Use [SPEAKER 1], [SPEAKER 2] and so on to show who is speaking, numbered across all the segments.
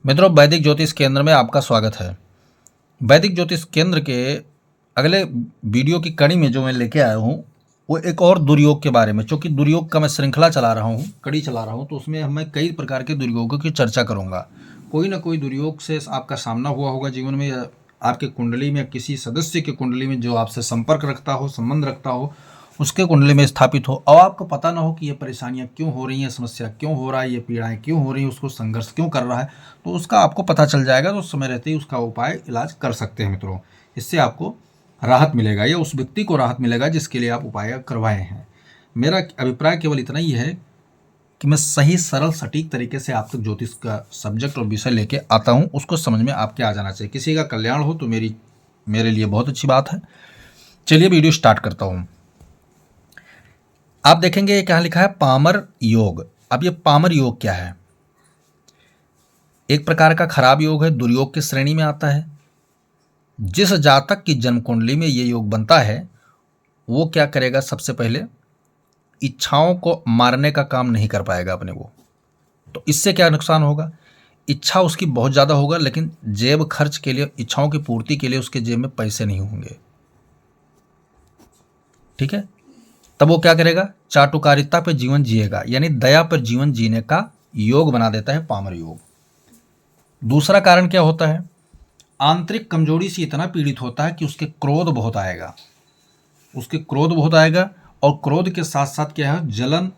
[SPEAKER 1] मित्रों, वैदिक ज्योतिष केंद्र में आपका स्वागत है। वैदिक ज्योतिष केंद्र के अगले वीडियो की कड़ी में जो मैं लेके आया हूँ वो एक और दुर्योग के बारे में, चूँकि दुर्योग का मैं श्रृंखला चला रहा हूँ, कड़ी चला रहा हूँ, तो उसमें मैं कई प्रकार के दुर्योगों की चर्चा करूँगा। कोई ना कोई दुर्योग से आपका सामना हुआ होगा जीवन में, या आपके कुंडली में, किसी सदस्य के कुंडली में जो आपसे संपर्क रखता हो, संबंध रखता हो, उसके कुंडली में स्थापित हो और आपको पता ना हो कि ये परेशानियां क्यों हो रही हैं, समस्या क्यों हो रहा है, ये पीड़ाएं क्यों हो रही हैं, उसको संघर्ष क्यों कर रहा है, तो उसका आपको पता चल जाएगा। तो उस समय रहते ही उसका उपाय इलाज कर सकते हैं मित्रों। इससे आपको राहत मिलेगा या उस व्यक्ति को राहत मिलेगा जिसके लिए आप उपाय करवाए हैं। मेरा अभिप्राय केवल इतना ही है कि मैं सही, सरल, सटीक तरीके से आप तक ज्योतिष का सब्जेक्ट और विषय लेके आता हूँ, उसको समझ में आपके आ जाना चाहिए। किसी का कल्याण हो तो मेरे लिए बहुत अच्छी बात है। चलिए वीडियो स्टार्ट करता हूँ। आप देखेंगे ये क्या लिखा है, पामर योग। अब ये पामर योग क्या है? एक प्रकार का खराब योग है, दुर्योग की श्रेणी में आता है। जिस जातक की जन्म कुंडली में ये योग बनता है वो क्या करेगा, सबसे पहले इच्छाओं को मारने का काम नहीं कर पाएगा अपने वो। तो इससे क्या नुकसान होगा? इच्छा उसकी बहुत ज़्यादा होगा, लेकिन जेब खर्च के लिए, इच्छाओं की पूर्ति के लिए उसके जेब में पैसे नहीं होंगे। ठीक है, तब वो क्या करेगा, चाटुकारिता पर जीवन जिएगा, यानी दया पर जीवन जीने का योग बना देता है पामर योग। दूसरा कारण क्या होता है, आंतरिक कमजोरी से इतना पीड़ित होता है कि उसके क्रोध बहुत आएगा, और क्रोध के साथ साथ क्या है, जलन,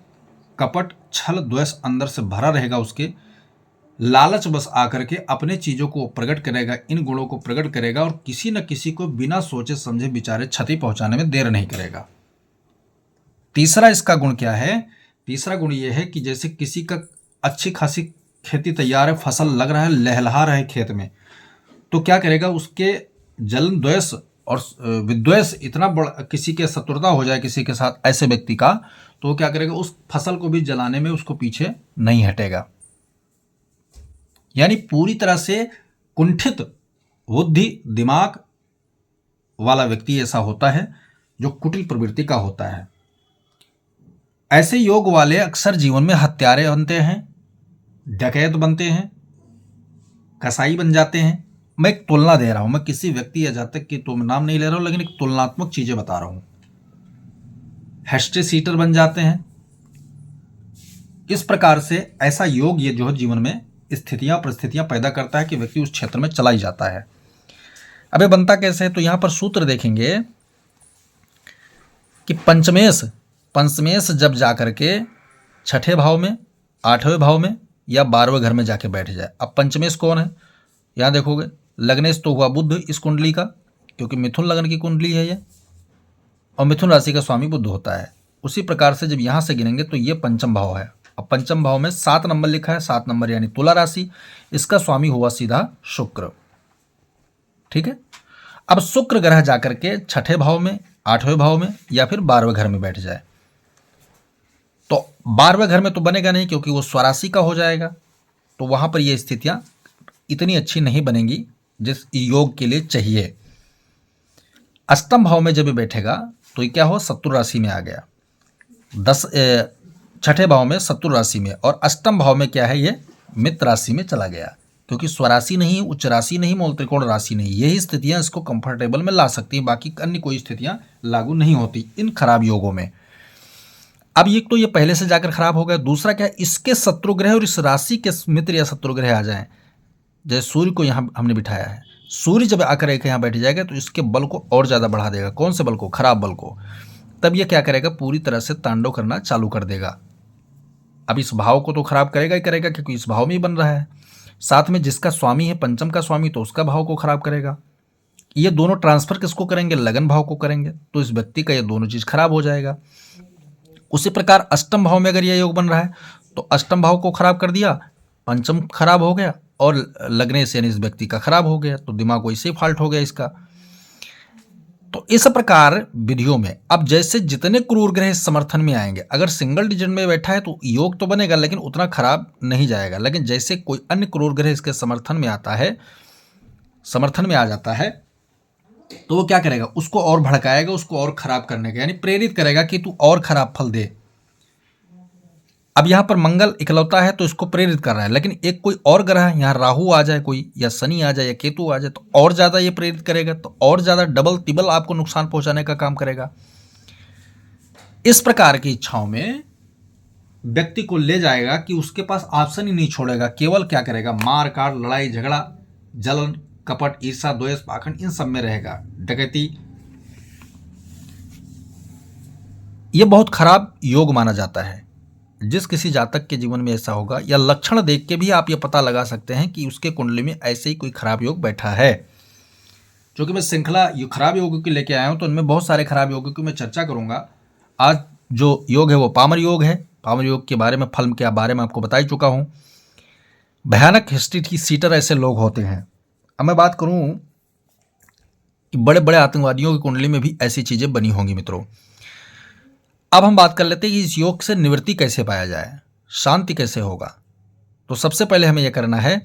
[SPEAKER 1] कपट, छल, द्वेष अंदर से भरा रहेगा उसके। लालच बस आकर के अपने चीज़ों को प्रकट करेगा, इन गुणों को प्रकट करेगा और किसी न किसी को बिना सोचे समझे विचारे क्षति पहुंचाने में देर नहीं करेगा। तीसरा इसका गुण क्या है, तीसरा गुण ये है कि जैसे किसी का अच्छी खासी खेती तैयार है, फसल लग रहा है, लहलहा रहा है खेत में, तो क्या करेगा, उसके जलन, द्वेष और विद्वेष इतना बड़ा, किसी के शत्रुता हो जाए किसी के साथ, ऐसे व्यक्ति का, तो वो क्या करेगा, उस फसल को भी जलाने में उसको पीछे नहीं हटेगा। यानी पूरी तरह से कुंठित बुद्धि, दिमाग वाला व्यक्ति ऐसा होता है जो कुटिल प्रवृत्ति का होता है। ऐसे योग वाले अक्सर जीवन में हत्यारे बनते हैं, डकैत बनते हैं, कसाई बन जाते हैं। मैं एक तुलना दे रहा हूं, मैं किसी व्यक्ति या जातक की तो नाम नहीं ले रहा हूं, लेकिन एक तुलनात्मक चीजें बता रहा हूं। हेस्टे सीटर बन जाते हैं। इस प्रकार से ऐसा योग ये जो है जीवन में स्थितियां, परिस्थितियां पैदा करता है कि व्यक्ति उस क्षेत्र में चला ही जाता है। अब ये बनता कैसे है, तो यहां पर सूत्र देखेंगे कि पंचमेश जब जाकर के छठे भाव में, आठवें भाव में या 12वें घर में जाके बैठ जाए। अब पंचमेश कौन है, यहाँ देखोगे लग्नेश तो हुआ बुध इस कुंडली का, क्योंकि मिथुन लग्न की कुंडली है ये, और मिथुन राशि का स्वामी बुध होता है। उसी प्रकार से जब यहाँ से गिनेंगे तो ये पंचम भाव है। अब पंचम भाव में 7 नंबर लिखा है, 7 नंबर यानी तुला राशि, इसका स्वामी हुआ सीधा शुक्र। ठीक है, अब शुक्र ग्रह जाकर के छठे भाव में, 8वें भाव में या फिर 12वें घर में बैठ जाए, तो 12वें घर में तो बनेगा नहीं क्योंकि वो स्वराशि का हो जाएगा, तो वहां पर ये स्थितियां इतनी अच्छी नहीं बनेंगी जिस योग के लिए चाहिए। अष्टम भाव में जब बैठेगा तो ये क्या हो, शत्रु राशि में आ गया, छठे भाव में शत्रु राशि में, और अष्टम भाव में क्या है, ये मित्र राशि में चला गया, क्योंकि स्वराशि नहीं, उच्च राशि नहीं, मूल त्रिकोण राशि नहीं। यही स्थितियां इसको कंफर्टेबल में ला सकती हैं, बाकी अन्य कोई स्थितियां लागू नहीं होती इन खराब योगों में। अब ये तो ये पहले से जाकर खराब हो गया। दूसरा क्या है, इसके शत्रु ग्रह और इस राशि के मित्र या शत्रु ग्रह आ जाएं, जैसे सूर्य को यहाँ हमने बिठाया है, सूर्य जब आकर एक यहाँ बैठ जाएगा तो इसके बल को और ज़्यादा बढ़ा देगा। कौन से बल को, खराब बल को। तब ये क्या करेगा, पूरी तरह से तांडव करना चालू कर देगा। अब इस भाव को तो खराब करेगा ही करेगा, क्योंकि इस भाव में ही बन रहा है। साथ में जिसका स्वामी है पंचम का स्वामी, तो उसका भाव को खराब करेगा। ये दोनों ट्रांसफर किसको करेंगे, लगन भाव को करेंगे, तो इस व्यक्ति का ये दोनों चीज़ खराब हो जाएगा। उसी प्रकार अष्टम भाव में अगर यह योग बन रहा है तो अष्टम भाव को खराब कर दिया, पंचम खराब हो गया और लगने से यानी इस व्यक्ति का खराब हो गया, तो दिमाग वैसे ही फाल्ट हो गया इसका। तो इस प्रकार विधियों में अब जैसे जितने क्रूर ग्रह समर्थन में आएंगे, अगर सिंगल डिजिट में बैठा है तो योग तो बनेगा लेकिन उतना खराब नहीं जाएगा, लेकिन जैसे कोई अन्य क्रूर ग्रह इसके समर्थन में आता है, समर्थन में आ जाता है, तो वो क्या करेगा, उसको और भड़काएगा, उसको और खराब करने का, यानी प्रेरित करेगा कि तू और खराब फल दे। अब यहाँ पर मंगल इकलौता है तो इसको प्रेरित कर रहा है, लेकिन एक कोई और ग्रह है, यहाँ राहु आ जाए कोई, या शनि आ जाए, या केतु आ जाए, तो और ज़्यादा ये प्रेरित करेगा, तो और ज़्यादा डबल तिबल आपको नुकसान पहुंचाने का काम करेगा। इस प्रकार की इच्छाओं में व्यक्ति को ले जाएगा कि उसके पास ऑप्शन ही नहीं छोड़ेगा, केवल क्या करेगा, मार काट, लड़ाई झगड़ा, जलन, कपट, ईर्षा, द्वेष, पाखंड, इन सब में रहेगा, डकैती। यह बहुत खराब योग माना जाता है। जिस किसी जातक के जीवन में ऐसा होगा, या लक्षण देख के भी आप ये पता लगा सकते हैं कि उसके कुंडली में ऐसे ही कोई खराब योग बैठा है। क्योंकि मैं श्रृंखला खराब योगों की लेके आया हूं, तो उनमें बहुत सारे खराब योगों की मैं चर्चा करूंगा। आज जो योग है वो पामर योग है। पामर योग के बारे में, फल के बारे में आपको बता ही चुका हूं। भयानक हिस्ट्री की सीटर ऐसे लोग होते हैं। अब मैं बात करूं कि बड़े बड़े आतंकवादियों की कुंडली में भी ऐसी चीजें बनी होंगी मित्रों। अब हम बात कर लेते हैं कि इस योग से निवृत्ति कैसे पाया जाए, शांति कैसे होगा। तो सबसे पहले हमें यह करना है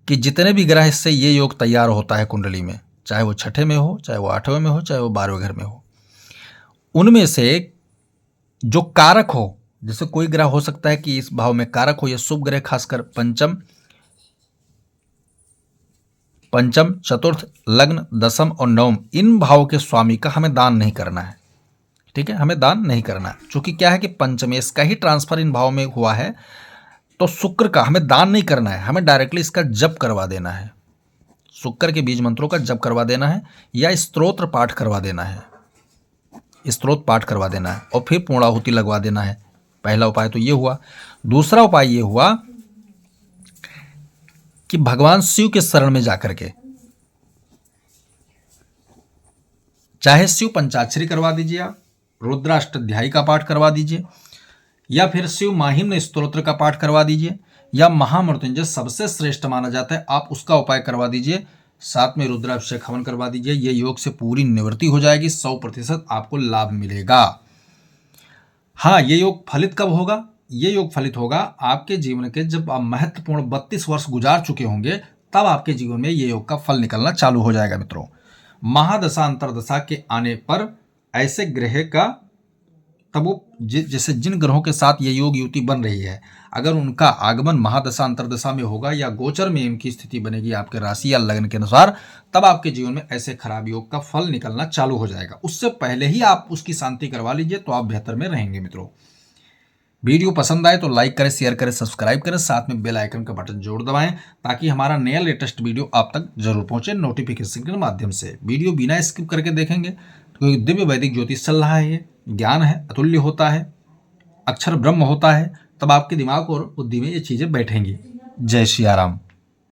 [SPEAKER 1] कि जितने भी ग्रह से ये योग तैयार होता है कुंडली में, चाहे वो छठे में हो, चाहे वो आठवें में हो, चाहे वो 12वें घर में हो, उनमें से जो कारक हो, जैसे कोई ग्रह हो सकता है कि इस भाव में कारक हो, या शुभ ग्रह, खासकर पंचम, चतुर्थ, लग्न, दशम और नवम, इन भाव के स्वामी का हमें दान नहीं करना है। ठीक है, हमें दान नहीं करना है, क्योंकि क्या है कि पंचमेश का ही ट्रांसफर इन भाव में हुआ है, तो शुक्र का हमें दान नहीं करना है, हमें डायरेक्टली इसका जप करवा देना है। शुक्र के बीज मंत्रों का जप करवा देना है, या स्तोत्र पाठ करवा देना है, स्तोत्र पाठ करवा देना है, और फिर पूर्णाहुति लगवा देना है। पहला उपाय तो ये हुआ। दूसरा उपाय ये हुआ कि भगवान शिव के शरण में जाकर के, चाहे शिव पंचाक्षरी करवा दीजिए, आप रुद्राष्टाध्यायी का पाठ करवा दीजिए, या फिर शिव माहिम्न स्तोत्र का पाठ करवा दीजिए, या महामृत्युंजय सबसे श्रेष्ठ माना जाता है, आप उसका उपाय करवा दीजिए। साथ में रुद्राभिषेक हवन करवा दीजिए। ये योग से पूरी निवृत्ति हो जाएगी, 100% आपको लाभ मिलेगा। हाँ, ये योग फलित कब होगा? ये योग फलित होगा आपके जीवन के जब आप महत्वपूर्ण 32 वर्ष गुजार चुके होंगे, तब आपके जीवन में ये योग का फल निकलना चालू हो जाएगा मित्रों। महादशा अंतरदशा के आने पर ऐसे ग्रह का, तब वो जैसे जिन ग्रहों के साथ ये योग युति बन रही है, अगर उनका आगमन महादशा अंतरदशा में होगा, या गोचर में इनकी स्थिति बनेगी आपके राशि या लग्न के अनुसार, तब आपके जीवन में ऐसे खराब योग का फल निकलना चालू हो जाएगा। उससे पहले ही आप उसकी शांति करवा लीजिए, तो आप बेहतर में रहेंगे मित्रों। वीडियो पसंद आए तो लाइक करें, शेयर करें, सब्सक्राइब करें, साथ में बेल आइकन का बटन जरूर दबाएं, ताकि हमारा नया लेटेस्ट वीडियो आप तक जरूर पहुंचे नोटिफिकेशन के माध्यम से। वीडियो बिना स्किप करके देखेंगे, क्योंकि दिव्य वैदिक ज्योतिष चल रहा है, ये ज्ञान है, अतुल्य होता है, अक्षर ब्रह्म होता है, तब आपके दिमाग और बुद्धि में ये चीजें बैठेंगी। जय श्री राम।